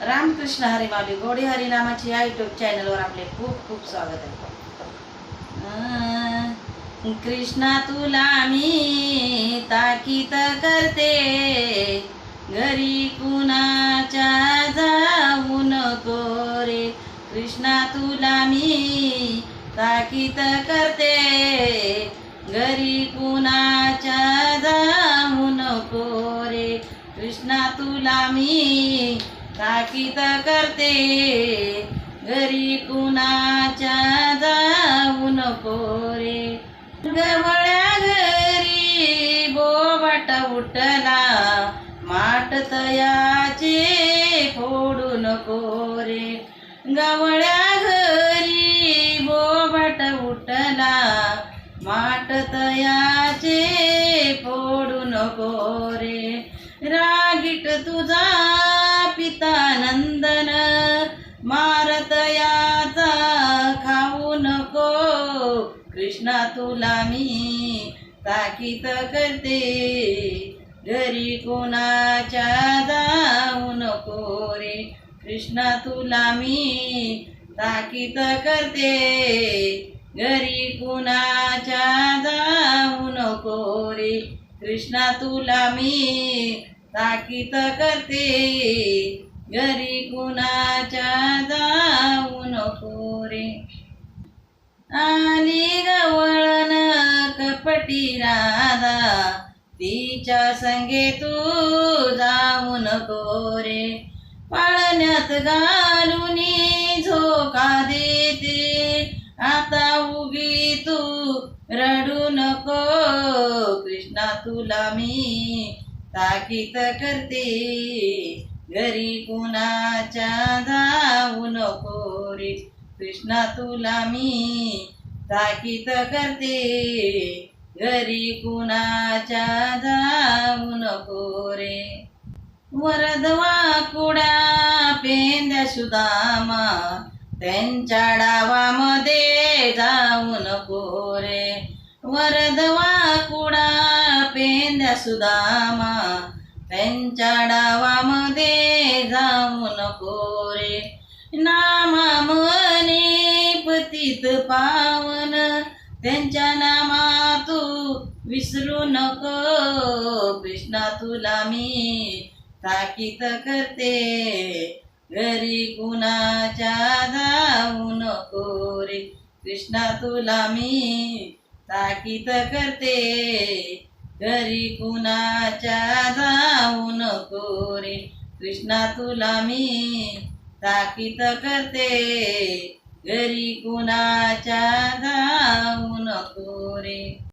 रामकृष्ण हरी माऊली गोडी हरी नामाची या यूट्यूब चॅनलवर आपले खूप खूप स्वागत आहे. कृष्णा तुला मी ताकीद करते, घरी कुणाच्या जाऊ नको रे. कृष्णा तुला मी ताकीद करते, घरी कुणाच्या जाऊ नको रे. कृष्णा तुला मी ताकीद करते, घरी कुणाच्या जाऊ नको रे. गवळ्या घरी बोबाट उठला, माठ तयाचे फोडू नको रे. गवळ्या घरी बोबाट उठला, माठ तयाचे फोडू नको रे. रागीट तुझा पिता नंदन, मारत याचा खाऊ नको. कृष्णा तुला मी ताकीद करते, घरी कोणाच्या जाऊ नको रे. कृष्णा तुला मी ताकीद करते, घरी कुणाच्या जाऊ नको रे. कृष्णा तुला मी ताकीद करते, घरी कुणाच्या जाऊ नको रे. आली गवळण कपटी राधा, तिच्या संगे तू जाऊ नको रे. पाळण्यात घालून झोका देते, आता उगी तू रडू नको. कृष्णा तुला मी ताकीद करते, घरी कुणाच्या जाऊ नको रे. कृष्णा तुला मी ताकीद करते, घरी कुणाच्या जाऊ नको रे. वरदवा कुड्या पेंद्या सुदामा, त्यांच्या डावामध्ये जाऊ नको रे. वरदवा कुडा पेंद्या सुदामा, त्यांच्या डावामध्ये जाऊ नको रे. नामा म्हणे पतित पावन, त्यांच्या नामा तू विसरू नको. कृष्णा तुला मी ताकीद करते, घरी कुणाच्या जाऊ नको रे. कृष्णा तुला मी ताकीद करते, घरी कुणाच्या जाऊ नको रे. कृष्णा तुला मी ताकीद करते, घरी कुणाच्या